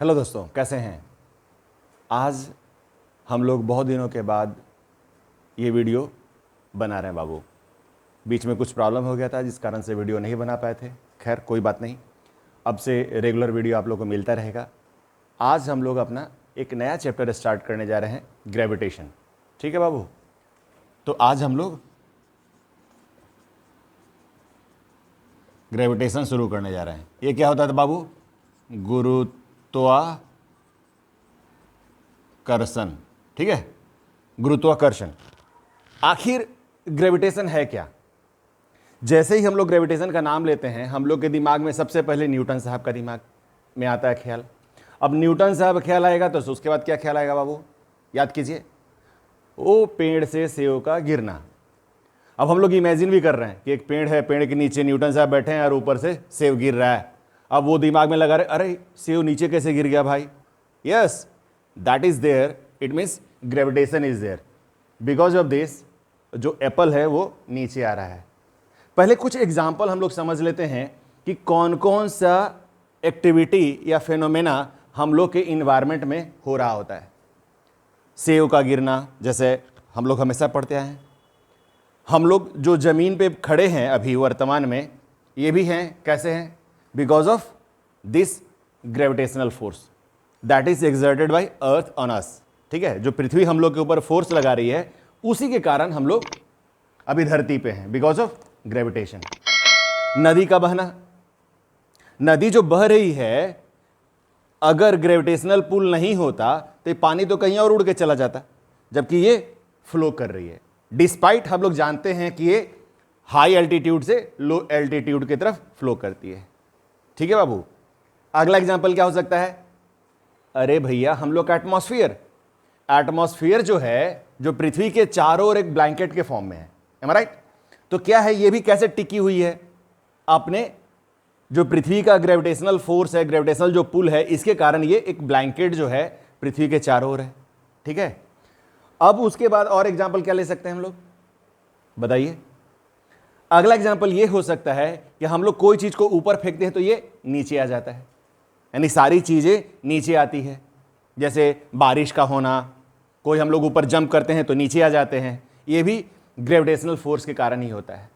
Hello दोस्तों, कैसे हैं? आज हम लोग बहुत दिनों के बाद ये वीडियो बना रहे हैं बाबू। बीच में कुछ प्रॉब्लम हो गया था जिस कारण से वीडियो नहीं बना पाए थे। खैर कोई बात नहीं, अब से रेगुलर वीडियो आप लोग को मिलता रहेगा। आज हम लोग अपना एक नया चैप्टर स्टार्ट करने जा रहे हैं, ग्रेविटेशन। ठीक है बाबू, तो आज हम लोग ग्रेविटेशन शुरू करने जा रहे हैं। ये क्या होता था बाबू? गुरुत्वाकर्षण। ठीक है, गुरुत्वाकर्षण। आखिर ग्रेविटेशन है क्या? जैसे ही हम लोग ग्रेविटेशन का नाम लेते हैं, हम लोग के दिमाग में सबसे पहले न्यूटन साहब का दिमाग में आता है ख्याल। अब न्यूटन साहब ख्याल आएगा तो उसके बाद क्या ख्याल आएगा बाबू? याद कीजिए, वो पेड़ से सेव का गिरना। अब हम लोग इमेजिन भी कर रहे हैं कि एक पेड़ है, पेड़ के नीचे न्यूटन साहब बैठे हैं और ऊपर से सेव गिर रहा है। अब वो दिमाग में लगा रहे, अरे सेव नीचे कैसे गिर गया भाई? Yes, that is there, it means gravitation is there. Because of this जो एप्पल है वो नीचे आ रहा है। पहले कुछ एग्जाम्पल हम लोग समझ लेते हैं कि कौन कौन सा एक्टिविटी या फेनोमेना हम लोग के इन्वायरमेंट में हो रहा होता है। सेव का गिरना, जैसे हम लोग हमेशा पढ़ते आए हैं। हम लोग जो ज़मीन पे खड़े हैं अभी वर्तमान में, ये भी हैं, कैसे हैं? Because of this gravitational force that is exerted by earth on us. ठीक है, जो पृथ्वी हम लोग के ऊपर फोर्स लगा रही है, उसी के कारण हम लोग अभी धरती पे हैं, बिकॉज ऑफ ग्रेविटेशन। नदी का बहना, नदी जो बह रही है, अगर ग्रेविटेशनल पुल नहीं होता तो ये पानी तो कहीं और उड़ के चला जाता, जबकि ये फ्लो कर रही है। डिस्पाइट हम लोग जानते हैं कि ये हाई एल्टीट्यूड से लो एल्टीट्यूड की तरफ फ्लो करती है। ठीक है बाबू, अगला एग्जांपल क्या हो सकता है? अरे भैया, हम लोग का एटमॉस्फेयर, एटमॉस्फेयर जो है, जो पृथ्वी के चारों ओर एक ब्लैंकेट के फॉर्म में है। एम आई राइट? तो क्या है, ये भी कैसे टिकी हुई है? अपने जो पृथ्वी का ग्रेविटेशनल फोर्स है, ग्रेविटेशनल जो पुल है, इसके कारण ये एक ब्लैंकेट जो है पृथ्वी के चारों ओर है। ठीक है, अब उसके बाद और एग्जांपल क्या ले सकते हैं हम लोग, बताइए? अगला एग्जांपल ये हो सकता है कि हम लोग कोई चीज को ऊपर फेंकते हैं तो ये नीचे आ जाता है, यानी सारी चीजें नीचे आती है। जैसे बारिश का होना, कोई हम लोग ऊपर जंप करते हैं तो नीचे आ जाते हैं, ये भी ग्रेविटेशनल फोर्स के कारण ही होता है।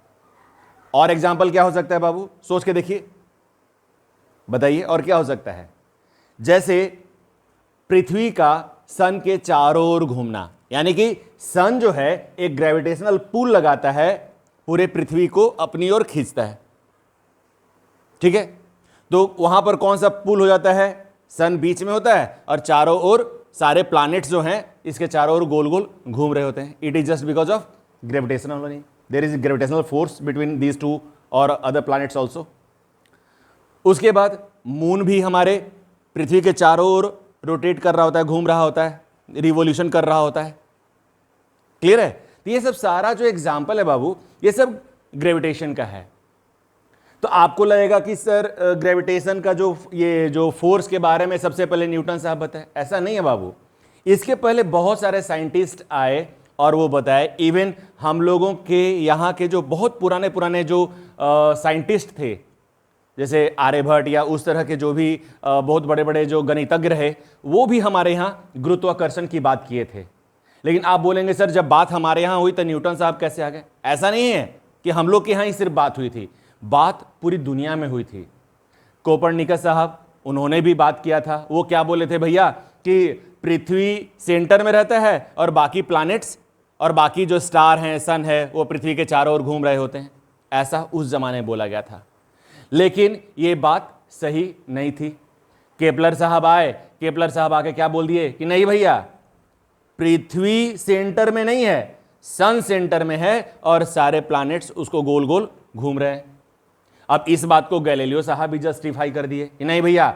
और एग्जांपल क्या हो सकता है बाबू? सोच के देखिए, बताइए और क्या हो सकता है? जैसे पृथ्वी का सन के चारों ओर घूमना, यानी कि सन जो है एक ग्रेविटेशनल पुल लगाता है, पूरे पृथ्वी को अपनी ओर खींचता है। ठीक है, तो वहां पर कौन सा पुल हो जाता है? सन बीच में होता है और चारों ओर सारे प्लैनेट्स जो हैं इसके चारों ओर गोल गोल घूम रहे होते हैं। It is just because of gravitational only. There is gravitational force between these two और अदर प्लैनेट्स ऑल्सो। उसके बाद मून भी हमारे पृथ्वी के चारों ओर रोटेट कर रहा होता है, घूम रहा होता है, रिवॉल्यूशन कर रहा होता है। क्लियर है? तो ये सब सारा जो एग्जाम्पल है बाबू, ये सब ग्रेविटेशन का है। तो आपको लगेगा कि सर ग्रेविटेशन का जो फोर्स के बारे में सबसे पहले न्यूटन साहब बताए। ऐसा नहीं है बाबू, इसके पहले बहुत सारे साइंटिस्ट आए और वो बताए। इवन हम लोगों के यहाँ के जो बहुत पुराने पुराने जो साइंटिस्ट थे, जैसे आर्यभट्ट या उस तरह के जो भी बहुत बड़े बड़े जो गणितज्ञ रहे, वो भी हमारे यहाँ गुरुत्वाकर्षण की बात किए थे। लेकिन आप बोलेंगे सर जब बात हमारे यहाँ हुई तो न्यूटन साहब कैसे आ गए? ऐसा नहीं है कि हम लोग के यहाँ ही सिर्फ बात हुई थी, बात पूरी दुनिया में हुई थी। कोपर्निकस साहब, उन्होंने भी बात किया था। वो क्या बोले थे भैया कि पृथ्वी सेंटर में रहता है और बाकी प्लैनेट्स और बाकी जो स्टार हैं, सन है, वो पृथ्वी के चारों ओर घूम रहे होते हैं। ऐसा उस जमाने में बोला गया था, लेकिन ये बात सही नहीं थी। केपलर साहब आए, केपलर साहब आके क्या बोल दिए कि नहीं भैया, पृथ्वी सेंटर में नहीं है, सन सेंटर में है और सारे प्लैनेट्स उसको गोल गोल घूम रहे हैं। अब इस बात को गैलीलियो साहब भी जस्टिफाई कर दिए कि नहीं भैया,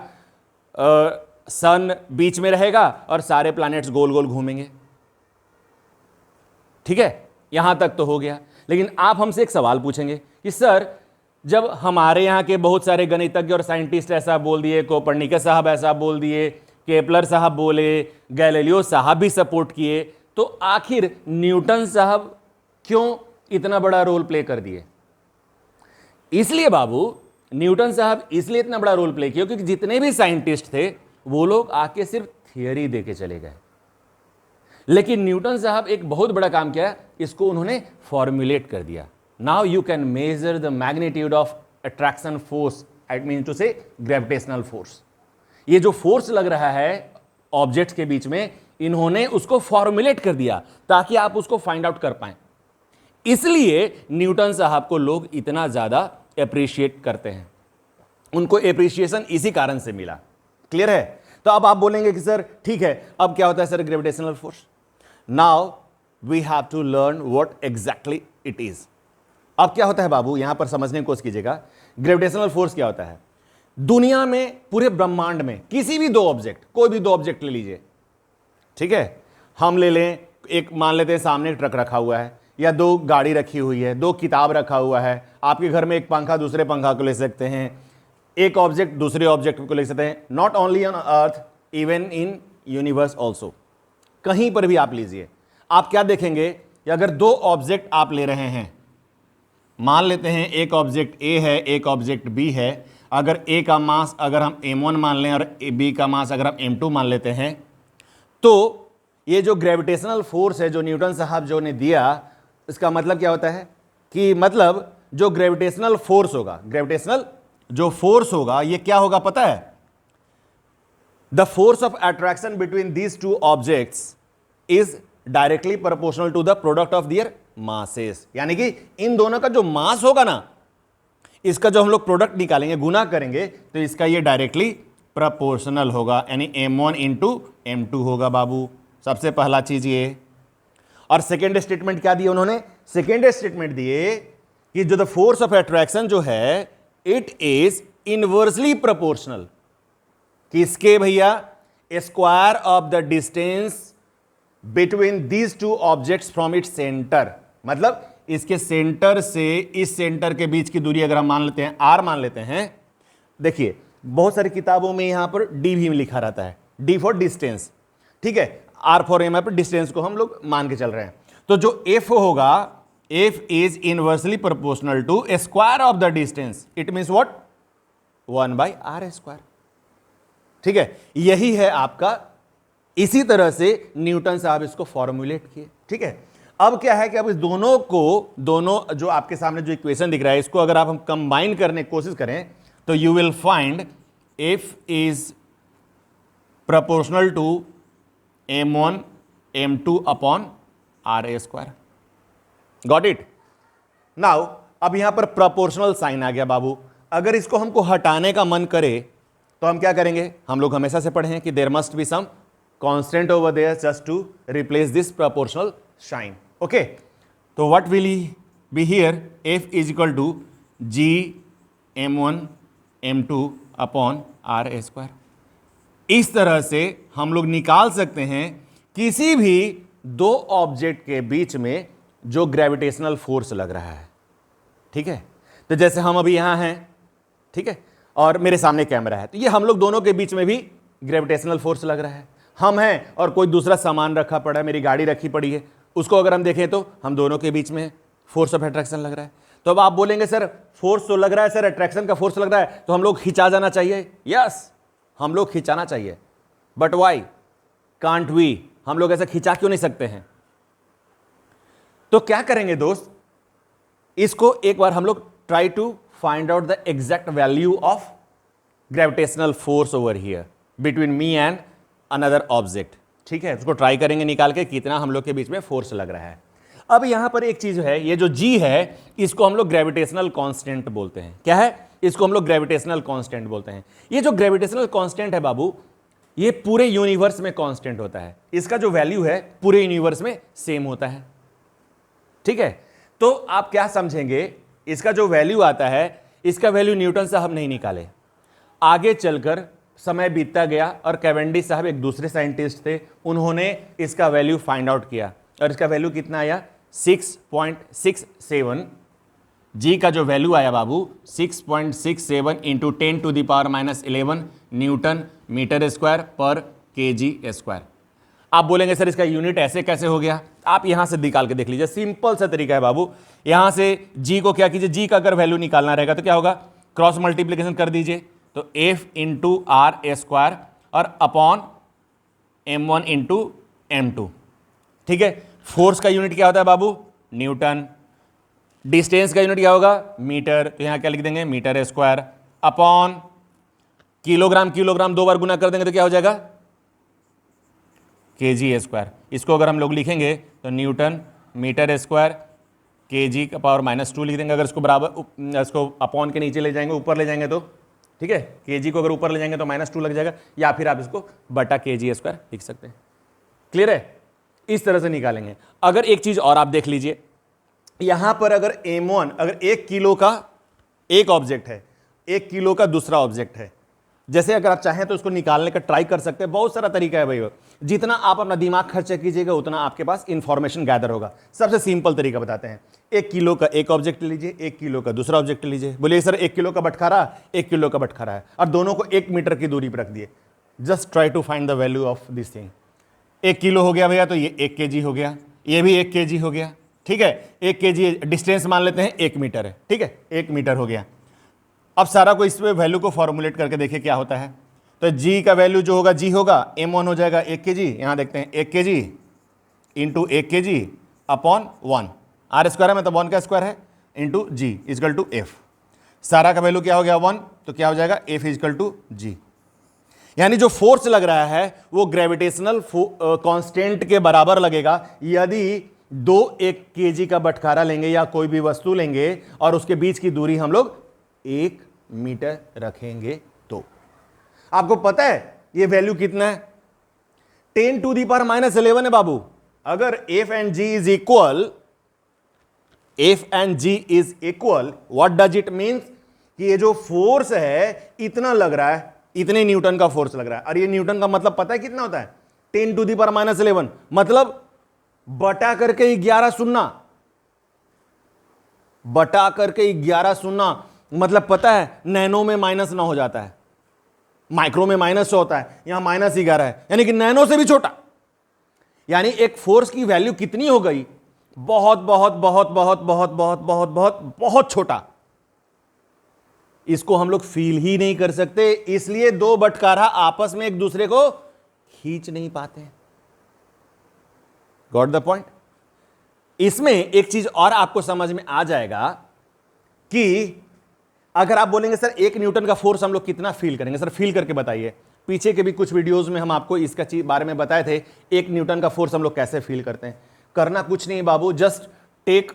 सन बीच में रहेगा और सारे प्लैनेट्स गोल गोल घूमेंगे। ठीक है, यहां तक तो हो गया। लेकिन आप हमसे एक सवाल पूछेंगे कि सर जब हमारे यहाँ के बहुत सारे गणितज्ञ और साइंटिस्ट ऐसा बोल दिए, कोपर्निकस साहब ऐसा बोल दिए, केपलर साहब बोले, गैलीलियो साहब भी सपोर्ट किए, तो आखिर न्यूटन साहब क्यों इतना बड़ा रोल प्ले कर दिए? इसलिए बाबू, न्यूटन साहब इसलिए इतना बड़ा रोल प्ले किया क्योंकि जितने भी साइंटिस्ट थे वो लोग आके सिर्फ थियरी दे के चले गए। लेकिन न्यूटन साहब एक बहुत बड़ा काम किया, इसको उन्होंने फॉर्मुलेट कर दिया। Now you can measure the magnitude of attraction force, I mean to say gravitational force. ये जो फोर्स लग रहा है ऑब्जेक्ट्स के बीच में, इन्होंने उसको फॉर्मुलेट कर दिया ताकि आप उसको फाइंड आउट कर पाएं। इसलिए न्यूटन साहब को लोग इतना ज्यादा अप्रिशिएट करते हैं, उनको अप्रिशिएशन इसी कारण से मिला। क्लियर है? तो अब आप बोलेंगे कि सर ठीक है, अब क्या होता है sir gravitational force? Now we have to learn what exactly it is. अब क्या होता है बाबू, यहां पर समझने की कोशिश कीजिएगा। ग्रेविटेशनल फोर्स क्या होता है? दुनिया में, पूरे ब्रह्मांड में किसी भी दो ऑब्जेक्ट, कोई भी दो ऑब्जेक्ट ले लीजिए, ठीक है, हम ले लें, एक मान लेते हैं सामने एक ट्रक रखा हुआ है, या दो गाड़ी रखी हुई है, दो किताब रखा हुआ है, आपके घर में एक पंखा दूसरे पंखा को ले सकते हैं, एक ऑब्जेक्ट दूसरे ऑब्जेक्ट को ले सकते हैं। Not only on earth, even in universe also, कहीं पर भी आप लीजिए, आप क्या देखेंगे कि अगर दो ऑब्जेक्ट आप ले रहे हैं, मान लेते हैं एक ऑब्जेक्ट ए है, एक ऑब्जेक्ट बी है, अगर ए का मास अगर हम m1 मान लें और बी का मास अगर हम m2 मान लेते हैं, तो ये जो ग्रेविटेशनल फोर्स है जो न्यूटन साहब जो ने दिया, इसका मतलब क्या होता है कि मतलब जो ग्रेविटेशनल फोर्स होगा, ग्रेविटेशनल जो फोर्स होगा, ये क्या होगा पता है? The force of attraction between these two objects is directly proportional to the product of their masses. यानी कि इन दोनों का जो मास होगा ना, इसका जो हम लोग प्रोडक्ट निकालेंगे, गुना करेंगे, तो इसका ये डायरेक्टली प्रोपोर्शनल होगा, यानी m1 इंटू m2 होगा बाबू। सबसे पहला चीज ये। और सेकेंड स्टेटमेंट क्या दिए उन्होंने? सेकेंड स्टेटमेंट दिए कि जो द फोर्स ऑफ अट्रैक्शन जो है, इट इज इनवर्सली प्रोपोर्शनल, किसके भैया? Square of the distance between these two objects from its centre. मतलब इसके सेंटर से इस सेंटर के बीच की दूरी अगर हम मान लेते हैं r मान लेते हैं, देखिए बहुत सारी किताबों में यहां पर d भी लिखा रहता है, d फॉर डिस्टेंस, ठीक है, r फॉर m पर डिस्टेंस को हम लोग मान के चल रहे हैं। तो जो f होगा, f is inversely proportional to square of the distance, it means what? 1/r²। ठीक है, यही है आपका। इसी तरह से न्यूटन साहब इसको फॉर्मुलेट किए। ठीक है, अब क्या है कि अब इस दोनों को, दोनों जो आपके सामने जो इक्वेशन दिख रहा है, इसको अगर आप हम कंबाइन करने की कोशिश करें तो you will find f is proportional to m1 m2 upon r²। Got it? Now अब यहां पर प्रोपोर्शनल साइन आ गया बाबू। अगर इसको हमको हटाने का मन करे तो हम क्या करेंगे? हम लोग हमेशा से पढ़े हैं कि there must be some constant over there just to replace this proportional sign. Okay, तो what will be here? f is equal to g m1 m2 upon r²। इस तरह से हम लोग निकाल सकते हैं किसी भी दो ऑब्जेक्ट के बीच में जो ग्रेविटेशनल फोर्स लग रहा है। ठीक है, तो जैसे हम अभी यहां हैं, ठीक है, और मेरे सामने कैमरा है, तो ये हम लोग दोनों के बीच में भी ग्रेविटेशनल फोर्स लग रहा है। हम हैं और कोई दूसरा सामान रखा पड़ा है, मेरी गाड़ी रखी पड़ी है, उसको अगर हम देखें तो हम दोनों के बीच में फोर्स ऑफ अट्रैक्शन लग रहा है। तो अब आप बोलेंगे सर फोर्स तो लग रहा है, सर अट्रैक्शन का फोर्स लग रहा है, तो हम लोग खिंचा जाना चाहिए। यस, हम लोग खिंचाना चाहिए, बट वाई कांट वी? हम लोग ऐसा खिंचा क्यों नहीं सकते हैं? तो क्या करेंगे दोस्त, इसको एक बार हम लोग try to find out the exact value of gravitational force over here between me and another object. ठीक है, उसको ट्राई करेंगे निकाल के कितना हम लोग के बीच में फोर्स लग रहा है। अब यहां पर एक चीज है, ये जो g है इसको हम लोग ग्रेविटेशनल कांस्टेंट बोलते हैं। क्या है? इसको हम लोग ग्रेविटेशनल कांस्टेंट बोलते हैं। ये जो ग्रेविटेशनल कांस्टेंट है बाबू, ये पूरे यूनिवर्स में कांस्टेंट होता है। इसका जो वैल्यू है पूरे यूनिवर्स में सेम होता है। ठीक है, तो आप क्या समझेंगे, इसका जो वैल्यू आता है, इसका वैल्यू न्यूटन साहब नहीं निकाले। आगे चलकर समय बीतता गया और कैवेंडिश साहब एक दूसरे साइंटिस्ट थे, उन्होंने इसका वैल्यू फाइंड आउट किया और इसका वैल्यू कितना आया? 6.67। जी का जो वैल्यू आया बाबू 6.67 इंटू 10⁻⁻11 न्यूटन मीटर स्क्वायर पर kg²। आप बोलेंगे सर इसका यूनिट ऐसे कैसे हो गया? आप यहां से निकाल के देख लीजिए, सिंपल सा तरीका है बाबू। यहां से जी को क्या कीजिए, जी का अगर वैल्यू निकालना रहेगा तो क्या होगा? क्रॉस मल्टीप्लीकेशन कर दीजिए, तो f इंटू r² और अपॉन m1 इंटू m2। ठीक है, फोर्स का यूनिट क्या होता है बाबू? न्यूटन। डिस्टेंस का यूनिट क्या होगा? मीटर, तो यहां क्या लिख देंगे? Metre square. Upon kilogram, kilogram दो बार गुना कर देंगे तो क्या हो जाएगा? KG square. इसको अगर हम लोग लिखेंगे तो न्यूटन मीटर स्क्वायर केजी का पावर -2 लिख देंगे। अगर इसको बराबर, इसको अपॉन के नीचे ले जाएंगे, ऊपर ले जाएंगे तो, ठीक है, केजी को अगर ऊपर ले जाएंगे तो -2 लग जाएगा, या फिर आप इसको बटा केजी स्क्वायर लिख सकते हैं। क्लियर है? इस तरह से निकालेंगे। अगर एक चीज और आप देख लीजिए, यहां पर अगर m1, अगर 1 किलो का एक ऑब्जेक्ट है, 1 किलो का दूसरा ऑब्जेक्ट है, जैसे अगर आप चाहें तो उसको निकालने का ट्राई कर सकते हैं। बहुत सारा तरीका है भाई, जितना आप अपना दिमाग खर्च कीजिएगा उतना आपके पास इंफॉर्मेशन गैदर होगा। सबसे सिंपल तरीका बताते हैं। 1 किलो का एक ऑब्जेक्ट लीजिए, 1 किलो का दूसरा ऑब्जेक्ट लीजिए। बोलिए सर 1 किलो का बटखारा, 1 किलो का बटखारा है, और दोनों को 1 मीटर की दूरी पर रख दिए। Just try to find the value of this thing. 1 kilo हो गया भैया, तो ये 1 केजी हो गया, ये भी 1 केजी हो गया। ठीक है, 1 केजी डिस्टेंस मान लेते हैं 1 मीटर है। ठीक है, 1 मीटर हो गया। अब सारा को इस वैल्यू को फॉर्मुलेट करके देखिए क्या होता है। तो जी का वैल्यू जो होगा, जी होगा, m1 हो जाएगा 1 केजी, यहां देखते हैं 1 KG into 1 KG upon 1, R square है मतलब 1 का स्क्वायर है, into G equal to F. सारा का वैल्यू क्या हो गया? 1, तो क्या हो जाएगा? एफ इजकल टू जी। यानी जो फोर्स लग रहा है वो ग्रेविटेशनल कांस्टेंट के बराबर लगेगा यदि 1 केजी का बटखारा लेंगे या कोई भी वस्तु लेंगे और उसके बीच की दूरी हम लोग 1 मीटर रखेंगे तो। आपको पता है ये वैल्यू कितना है? 10 टू दी पावर -11 है बाबू। अगर F and G is equal, F and G is equal, what does it mean? कि ये जो फोर्स है इतना लग रहा है, इतने न्यूटन का फोर्स लग रहा है। और ये न्यूटन का मतलब पता है कितना होता है? 10 टू दी पावर -11, मतलब बटा करके 11 सुनना, बटा करके 11 सुनना, मतलब पता है नैनो में -9 हो जाता है, माइक्रो में -100 होता है, यहां -11 है, यानी कि नैनो से भी छोटा। यानी एक फोर्स की वैल्यू कितनी हो गई? बहुत बहुत बहुत बहुत बहुत बहुत बहुत बहुत बहुत छोटा। इसको हम लोग फील ही नहीं कर सकते, इसलिए दो बटखारा आपस में एक दूसरे को खींच नहीं पाते। Got the point? इसमें एक चीज और आपको समझ में आ जाएगा कि अगर आप बोलेंगे सर 1 न्यूटन का फोर्स हम लोग कितना फील करेंगे, सर फील करके बताइए। पीछे के भी कुछ वीडियोस में हम आपको इसका बारे में बताए थे, 1 न्यूटन का फोर्स हम लोग कैसे फील करते हैं। करना कुछ नहीं बाबू, जस्ट टेक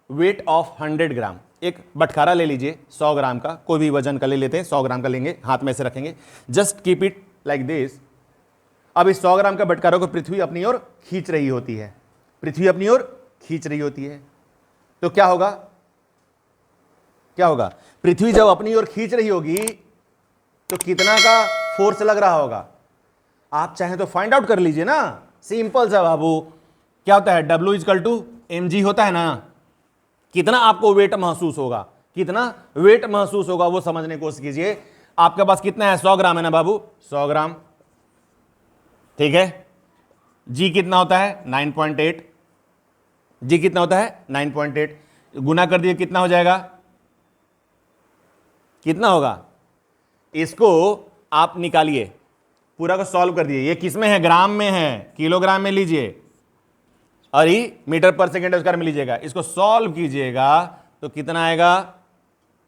वेट ऑफ 100 ग्राम। एक बटखारा ले लीजिए 100 ग्राम का, कोई भी वजन का ले लेते हैं, 100 ग्राम का लेंगे, हाथ में से रखेंगे, just keep it like this. अब इस 100 ग्राम का बटखारा को पृथ्वी अपनी ओर खींच रही होती है, पृथ्वी अपनी ओर खींच रही होती है, तो क्या होगा? क्या होगा? पृथ्वी जब अपनी ओर खींच रही होगी तो कितना का फोर्स लग रहा होगा? आप चाहें तो फाइंड आउट कर लीजिए ना, सिंपल सा बाबू। क्या होता है? W इजकल टू mg होता है ना। कितना आपको वेट महसूस होगा, कितना वेट महसूस होगा वो समझने की कोशिश कीजिए। आपके पास कितना है? 100 ग्राम है ना बाबू, 100 ग्राम, ठीक है। जी कितना होता है? 9.8। जी कितना होता है? 9.8। गुना कर दिए कितना हो जाएगा? कितना होगा? इसको आप निकालिए, पूरा को सॉल्व कर दिए। ये किस में है? ग्राम में है, किलोग्राम में लीजिए, और ये मीटर पर सेकेंड स्क्वायर में लीजिएगा। इसको सॉल्व कीजिएगा तो कितना आएगा?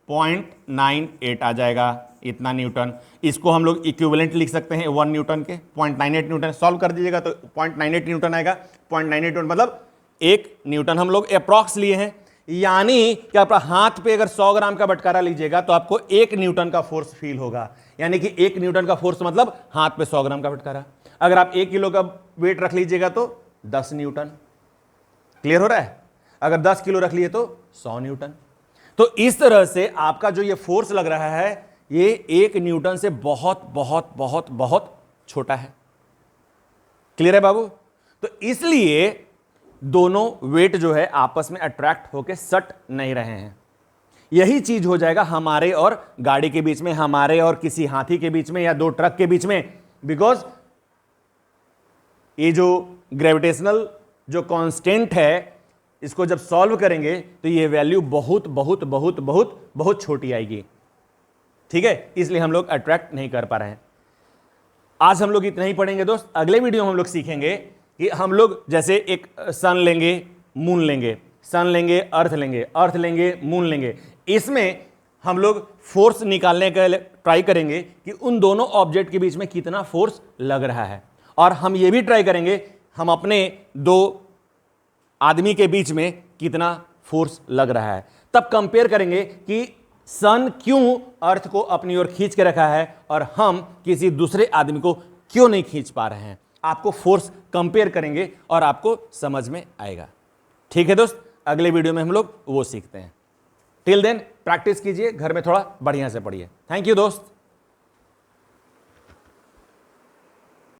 0.98 आ जाएगा, इतना न्यूटन। इसको हम लोग इक्विवेलेंट लिख सकते हैं 1 न्यूटन के, 0.98 न्यूटन। सॉल्व कर दीजिएगा तो 0.98 न्यूटन आएगा। 0.98 न्यूटन मतलब 1 न्यूटन हम लोग अप्रॉक्स लिए हैं। यानी कि आपका हाथ पे अगर 100 ग्राम का बटखारा लीजिएगा तो आपको 1 न्यूटन का फोर्स फील होगा। यानी कि 1 न्यूटन का फोर्स मतलब हाथ पे 100 ग्राम का बटखारा। अगर आप 1 किलो का वेट रख लीजिएगा तो 10 न्यूटन। क्लियर हो रहा है? अगर 10 किलो रख लिए तो 100 न्यूटन। तो इस तरह से आपका जो ये फोर्स लग रहा है ये 1 न्यूटन से बहुत बहुत बहुत बहुत छोटा है। क्लियर है बाबू? तो इसलिए दोनों वेट जो है आपस में अट्रैक्ट होकर सट नहीं रहे हैं। यही चीज हो जाएगा हमारे और गाड़ी के बीच में, हमारे और किसी हाथी के बीच में, या 2 ट्रक के बीच में। बिकॉज ये जो ग्रेविटेशनल जो कांस्टेंट है इसको जब सॉल्व करेंगे तो ये वैल्यू बहुत बहुत बहुत बहुत बहुत छोटी आएगी। ठीक है, इसलिए हम लोग अट्रैक्ट नहीं कर पा रहे हैं। आज हम लोग इतना ही पढ़ेंगे दोस्त। अगले वीडियो में हम लोग सीखेंगे कि हम लोग जैसे एक सन लेंगे, मून लेंगे, सन लेंगे, अर्थ लेंगे, अर्थ लेंगे, मून लेंगे, इसमें हम लोग फोर्स निकालने का ट्राई करेंगे कि उन दोनों ऑब्जेक्ट के बीच में कितना फोर्स लग रहा है। और हम ये भी ट्राई करेंगे हम अपने दो आदमी के बीच में कितना फोर्स लग रहा है। तब कंपेयर करेंगे कि सन क्यों अर्थ को अपनी ओर खींच के रखा है और हम किसी दूसरे आदमी को क्यों नहीं खींच पा रहे हैं। आपको फोर्स कंपेयर करेंगे और आपको समझ में आएगा। ठीक है दोस्त, अगले वीडियो में हम लोग वो सीखते हैं। टिल देन प्रैक्टिस कीजिए, घर में थोड़ा बढ़िया से पढ़िए। थैंक यू दोस्त।